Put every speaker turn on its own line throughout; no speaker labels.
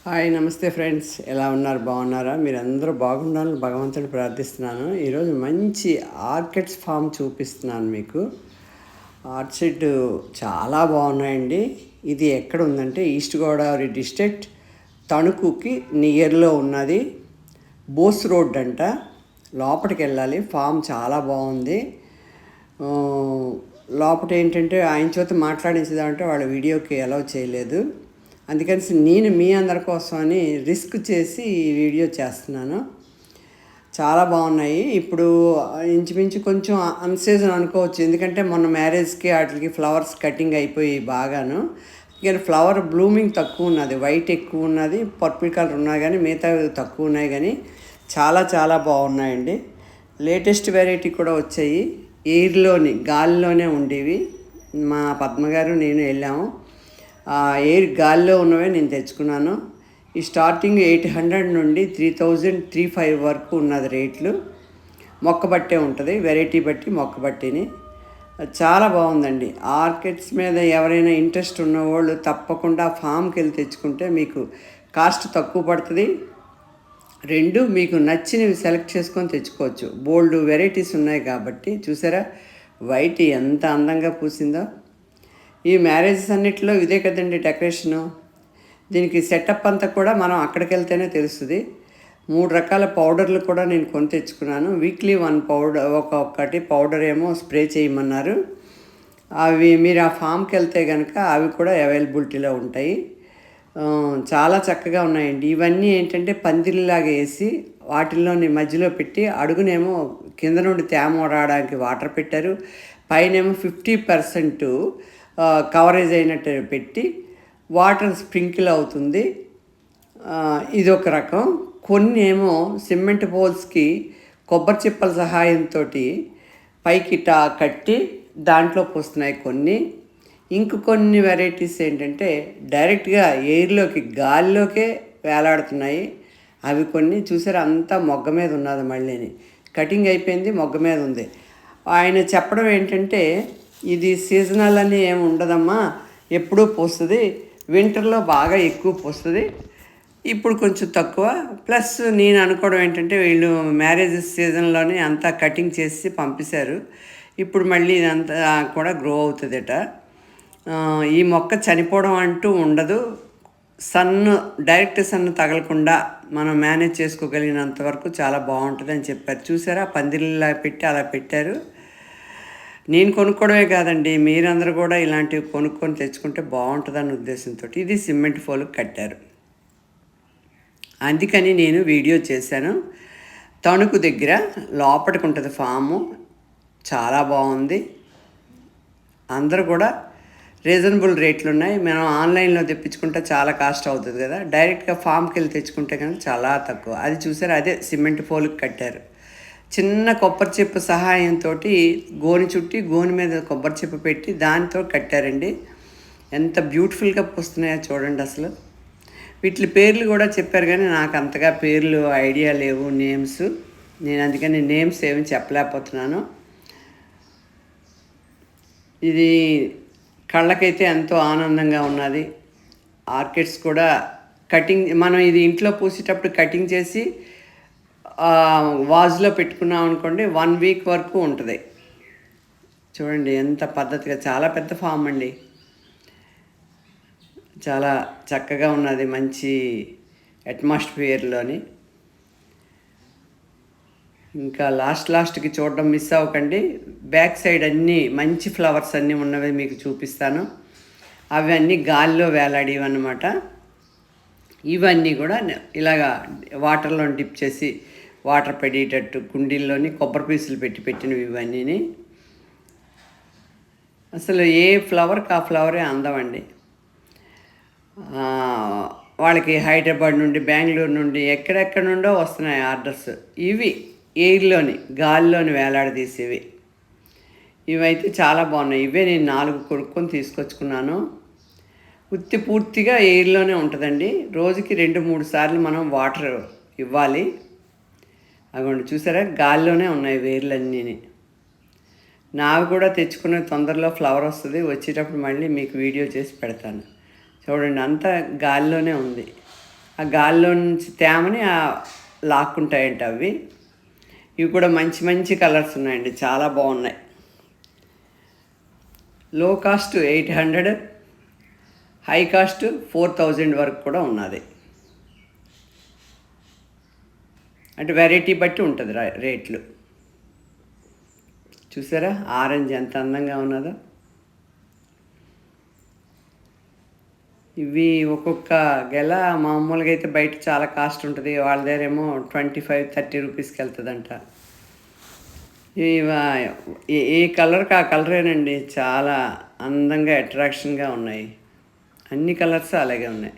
Hi నమస్తే friends, ఎలా ఉన్నారు? బాగున్నారా? మీరందరూ బాగుండాలని భగవంతుని ప్రార్థిస్తున్నాను. ఈరోజు మంచి ఆర్కిడ్స్ ఫామ్ చూపిస్తున్నాను మీకు. ఆర్చిడ్ చాలా బాగున్నాయండి. ఇది ఎక్కడ ఉందంటే ఈస్ట్ గోదావరి డిస్ట్రిక్ట్ తణుకుకి నియర్లో ఉన్నది. బోస్ రోడ్ అంట. లోపలికి వెళ్ళాలి. ఫామ్ చాలా బాగుంది. లోపల ఏంటంటే ఆయన చేత మాట్లాడించదంటే వాళ్ళ వీడియోకి అలౌ చేయలేదు. అందుకని నేను మీ అందరి కోసమని రిస్క్ చేసి ఈ వీడియో చేస్తున్నాను. చాలా బాగున్నాయి. ఇప్పుడు ఇంచుమించు కొంచెం అన్సీజన్ అనుకోవచ్చు, ఎందుకంటే మొన్న మ్యారేజ్కి వాటికి ఫ్లవర్స్ కటింగ్ అయిపోయి బాగాను. కానీ ఫ్లవర్ బ్లూమింగ్ తక్కువ ఉన్నది, వైట్ ఎక్కువ ఉన్నది, పర్పుల్ కలర్ ఉన్నాయి, కానీ మిగతా తక్కువ ఉన్నాయి. కానీ చాలా చాలా బాగున్నాయండి. లేటెస్ట్ వెరైటీ కూడా వచ్చాయి. ఎయిర్లోని గాలిలోనే ఉండేవి. మా పద్మగారు నేను వెళ్ళాము. ఎయిర్ గాల్లో ఉన్నవే నేను తెచ్చుకున్నాను. ఈ స్టార్టింగ్ 800 నుండి 3035 వరకు ఉన్నది రేట్లు. మొక్క బట్టే ఉంటుంది, వెరైటీ బట్టి మొక్క బట్టిని. చాలా బాగుందండి. ఆర్కిడ్స్ మీద ఎవరైనా ఇంట్రెస్ట్ ఉన్నవాళ్ళు తప్పకుండా ఫామ్కి వెళ్ళి తెచ్చుకుంటే మీకు కాస్ట్ తక్కువ పడుతుంది. రెండు మీకు నచ్చినవి సెలెక్ట్ చేసుకొని తెచ్చుకోవచ్చు. బోల్డ్ వెరైటీస్ ఉన్నాయి కాబట్టి. చూసారా వైట్ ఎంత అందంగా పూసిందో. ఈ మ్యారేజెస్ అన్నిటిలో ఇదే కదండి డెకరేషను. దీనికి సెటప్ అంతా కూడా మనం అక్కడికి వెళ్తేనే తెలుస్తుంది. 3 రకాల పౌడర్లు కూడా నేను కొని తెచ్చుకున్నాను. వీక్లీ 1 పౌడర్, ఒక్కొక్కటి పౌడర్ ఏమో స్ప్రే చేయమన్నారు. అవి మీరు ఆ ఫామ్కి వెళ్తే కనుక అవి కూడా అవైలబిలిటీలో ఉంటాయి. చాలా చక్కగా ఉన్నాయండి. ఇవన్నీ ఏంటంటే పందిరిలాగా వేసి వాటిల్లోని మధ్యలో పెట్టి అడుగునేమో కింద నుండి తేమ రావడానికి వాటర్ పెట్టారు. పైనేమో 50% కవరేజ్ అయినట్టు పెట్టి వాటర్ స్ప్రింకిల్ అవుతుంది. ఇదొక రకం. కొన్ని ఏమో సిమెంట్ పోల్స్కి కొబ్బరి చిప్పల సహాయంతో పైకి కట్టి దాంట్లో పోస్తున్నాయి కొన్ని. ఇంకొన్ని వెరైటీస్ ఏంటంటే డైరెక్ట్గా ఎయిర్లోకి గాలిలోకే వేలాడుతున్నాయి. అవి కొన్ని చూసారా, అంతా మొగ్గ మీద ఉన్నది. మళ్ళీని కటింగ్ అయిపోయింది, మొగ్గ మీద ఉంది. ఆయన చెప్పడం ఏంటంటే ఇది సీజనల్ అని ఏమి ఉండదమ్మా, ఎప్పుడూ పోస్తుంది. వింటర్లో బాగా ఎక్కువ పోస్తుంది, ఇప్పుడు కొంచెం తక్కువ. ప్లస్ నేను అనుకోవడం ఏంటంటే వీళ్ళు మ్యారేజెస్ సీజన్లోనే అంతా కటింగ్ చేసి పంపించారు. ఇప్పుడు మళ్ళీ ఇదంతా కూడా గ్రో అవుతుందట. ఈ మొక్క చనిపోవడం అంటూ ఉండదు. డైరెక్ట్ సన్ తగలకుండా మనం మేనేజ్ చేసుకోగలిగినంత వరకు చాలా బాగుంటుంది అని చెప్పారు. చూసారా, పందిరిలా పెట్టి అలా పెట్టారు. నేను కొనుక్కోవడమే కాదండి, మీరందరూ కూడా ఇలాంటివి కొనుక్కొని తెచ్చుకుంటే బాగుంటుందన్న ఉద్దేశంతో ఇది సిమెంట్ ఫోల్కి కట్టారు. అందుకని నేను వీడియో చేశాను. తణుకు దగ్గర లోపలికి ఉంటుంది ఫాము. చాలా బాగుంది. అందరూ కూడా రీజనబుల్ రేట్లు ఉన్నాయి. మనం ఆన్లైన్లో తెప్పించుకుంటే చాలా కాస్ట్ అవుతుంది కదా. డైరెక్ట్గా ఫామ్కి వెళ్ళి తెచ్చుకుంటే కనుక చాలా తక్కువ. అది చూసారు, అదే సిమెంట్ ఫోల్కి కట్టారు. చిన్న కొబ్బరి చెప్పు సహాయంతో గోని చుట్టి గోని మీద కొబ్బరి చెప్పు పెట్టి దానితో కట్టారండి. ఎంత బ్యూటిఫుల్గా పూస్తున్నాయో చూడండి. అసలు వీటి పేర్లు కూడా చెప్పారు, కానీ నాకు అంతగా పేర్లు ఐడియా లేవు, నేమ్స్. నేను అందుకని నేమ్స్ ఏమి చెప్పలేకపోతున్నాను. ఇది కళ్ళకైతే ఎంతో ఆనందంగా ఉన్నది. ఆర్కిడ్స్ కూడా కటింగ్ మనం ఇది ఇంట్లో పూసేటప్పుడు కటింగ్ చేసి వాజ్లో పెట్టుకున్నాం అనుకోండి, 1 వీక్ వరకు ఉంటుంది. చూడండి ఎంత పద్ధతిగా. చాలా పెద్ద ఫామ్ అండి. చాలా చక్కగా ఉన్నది, మంచి అట్మాస్ఫియర్లోని. ఇంకా లాస్ట్కి చూడడం మిస్ అవ్వకండి. బ్యాక్ సైడ్ అన్నీ మంచి ఫ్లవర్స్ అన్నీ ఉన్నవి మీకు చూపిస్తాను. అవి అన్నీ గాలిలో వేలాడేవన్నమాట. ఇవన్నీ కూడా ఇలాగా వాటర్లో డిప్ చేసి వాటర్ పడేటట్టు కుండీల్లోని కొబ్బరి పీసులు పెట్టినవి ఇవన్నీ. అసలు ఏ ఫ్లవర్కి ఆ ఫ్లవరే అందమండి. వాళ్ళకి హైదరాబాద్ నుండి, బెంగళూరు నుండి, ఎక్కడెక్కడ నుండో వస్తున్నాయి ఆర్డర్స్. ఇవి ఎయిర్లోని గాలిలోని వేలాడదీసేవి. ఇవైతే చాలా బాగున్నాయి. ఇవే నేను 4 కొనుక్కొని తీసుకొచ్చుకున్నాను. పూర్తిగా ఎయిర్లోనే ఉంటుందండి. రోజుకి 2-3 సార్లు మనం వాటర్ ఇవ్వాలి. అవి చూసారా, గాల్లోనే ఉన్నాయి వేర్లన్నీ. నావి కూడా తెచ్చుకునే తొందరలో ఫ్లవర్ వస్తుంది. వచ్చేటప్పుడు మళ్ళీ మీకు వీడియో చేసి పెడతాను. చూడండి, అంతా గాలిలోనే ఉంది. ఆ గాలిలో నుంచి తేమని లాక్కుంటాయంట అవి. ఇవి కూడా మంచి మంచి కలర్స్ ఉన్నాయండి, చాలా బాగున్నాయి. లో కాస్ట్ 800, హై కాస్ట్ 4000 వరకు కూడా ఉన్నది. అంటే వెరైటీ బట్టి ఉంటుంది రేట్లు. చూసారా ఆరెంజ్ ఎంత అందంగా ఉన్నదో. ఇవి ఒక్కొక్క గెల మామూలుగా అయితే బయట చాలా కాస్ట్ ఉంటుంది, వాళ్ళ దగ్గర ఏమో 25-30 రూపీస్కి వెళ్తుందంట. ఏ కలర్కి ఆ కలరేనండి, చాలా అందంగా అట్రాక్షన్గా ఉన్నాయి. అన్ని కలర్స్ అలాగే ఉన్నాయి.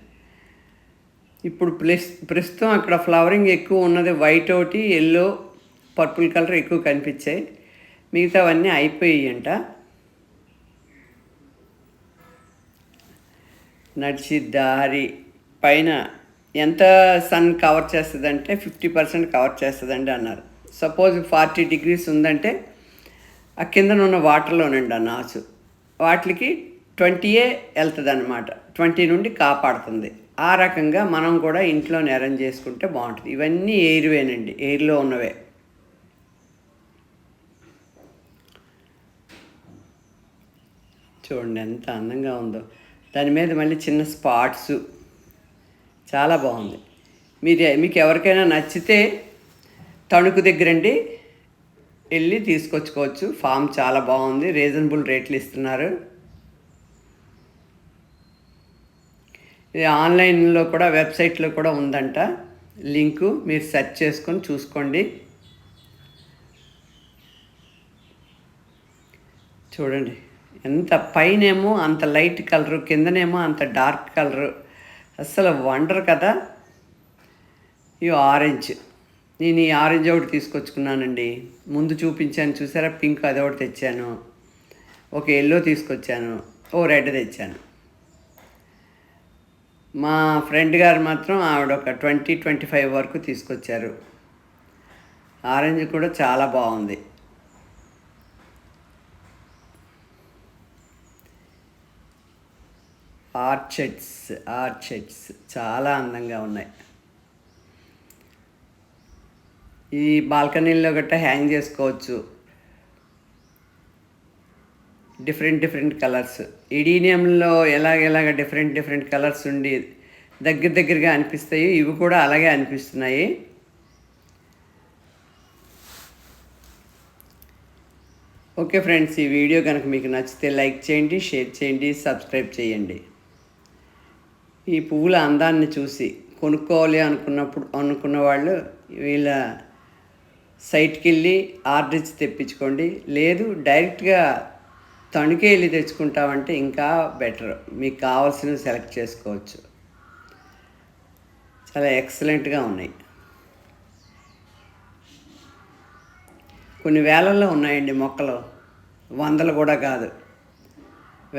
ఇప్పుడు ప్రస్తుతం అక్కడ ఫ్లవరింగ్ ఎక్కువ ఉన్నది వైట్ ఒకటి, ఎల్లో, పర్పుల్ కలర్ ఎక్కువ కనిపించాయి. మిగతావన్నీ అయిపోయాయంట. నడిచి దారి పైన ఎంత సన్ కవర్ చేస్తుందంటే 50% కవర్ చేస్తుందండి అన్నారు. సపోజ్ 40 degrees ఉందంటే ఆ కిందన ఉన్న వాటర్లోనండి ఆ నాచు వాటికి 20 వెళ్తుంది అన్నమాట. 20 నుండి కాపాడుతుంది. ఆ రకంగా మనం కూడా ఇంట్లోనే అరేంజ్ చేసుకుంటే బాగుంటుంది. ఇవన్నీ ఎయిర్వేనండి, ఎయిర్లో ఉన్నవే. చూడండి ఎంత అందంగా ఉందో. దాని మీద మళ్ళీ చిన్న స్పాట్స్, చాలా బాగుంది. మీకు ఎవరికైనా నచ్చితే తణుకు దగ్గరండి వెళ్ళి తీసుకొచ్చుకోవచ్చు. ఫామ్ చాలా బాగుంది, రీజనబుల్ రేట్లు ఇస్తున్నారు. ఇది ఆన్లైన్లో కూడా, వెబ్సైట్లో కూడా ఉందంట లింకు, మీరు సెర్చ్ చేసుకొని చూసుకోండి. చూడండి ఎంత పైనేమో అంత లైట్ కలరు, కిందనేమో అంత డార్క్ కలరు, అస్సలు వండర్ కదా. ఇవి ఆరెంజ్, నేను ఈ ఆరెంజ్ ఒకటి తీసుకొచ్చుకున్నానండి. ముందు చూపించాను చూసారా, పింక్ అది ఒకటి తెచ్చాను, ఒక ఎల్లో తీసుకొచ్చాను, ఓ రెడ్ తెచ్చాను. మా ఫ్రెండ్ గారు మాత్రం ఆవిడ ఒక 20-25 వరకు తీసుకొచ్చారు. ఆరెంజ్ కూడా చాలా బాగుంది. ఆర్చెడ్స్ చాలా అందంగా ఉన్నాయి. ఈ బాల్కనీల్లో గట్టా హ్యాంగ్ చేసుకోవచ్చు. డిఫరెంట్ కలర్స్, ఇడీనియంలో ఎలాగ డిఫరెంట్ కలర్స్ ఉండి దగ్గరగా అనిపిస్తాయి, ఇవి కూడా అలాగే అనిపిస్తున్నాయి. ఓకే ఫ్రెండ్స్, ఈ వీడియో కనుక మీకు నచ్చితే లైక్ చేయండి, షేర్ చేయండి, సబ్స్క్రైబ్ చేయండి. ఈ పువ్వుల అందాన్ని చూసి కొనుక్కోవాలి అనుకున్న వాళ్ళు వీళ్ళ సైట్కి వెళ్ళి ఆర్డర్ ఇచ్చి తెప్పించుకోండి. లేదు డైరెక్ట్గా తణుకే వెళ్ళి తెచ్చుకుంటామంటే ఇంకా బెటర్, మీకు కావాల్సినవి సెలెక్ట్ చేసుకోవచ్చు. చాలా ఎక్సలెంట్గా ఉన్నాయి. కొన్ని వేలల్లో ఉన్నాయండి మొక్కలు, వందలు కూడా కాదు,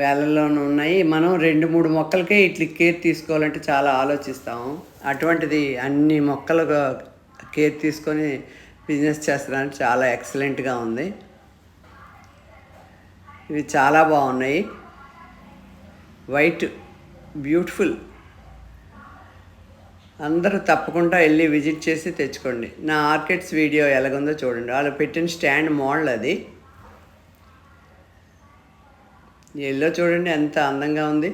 వేలల్లోనూ ఉన్నాయి. మనం 2-3 మొక్కలకే ఇట్లా కేర్ తీసుకోవాలంటే చాలా ఆలోచిస్తాము. అటువంటిది అన్ని మొక్కలు కేర్ తీసుకొని బిజినెస్ చేస్తారని చాలా ఎక్సలెంట్గా ఉంది. ఇవి చాలా బాగున్నాయి, వైట్, బ్యూటిఫుల్. అందరూ తప్పకుండా వెళ్ళి విజిట్ చేసి తెచ్చుకోండి. నా ఆర్కిడ్స్ వీడియో ఎలాగుందో చూడండి. వాళ్ళు పెట్టిన స్టాండ్ మోడల్ అది. ఎల్లో చూడండి ఎంత అందంగా ఉంది.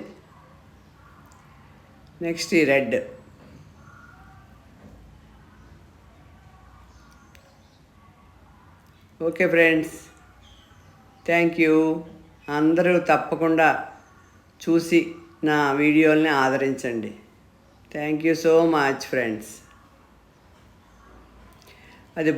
నెక్స్ట్ ఈ red. Okay friends, thank you. అందరూ తప్పకుండా చూసి నా వీడియోల్ని ఆదరించండి. Thank you so much friends. అది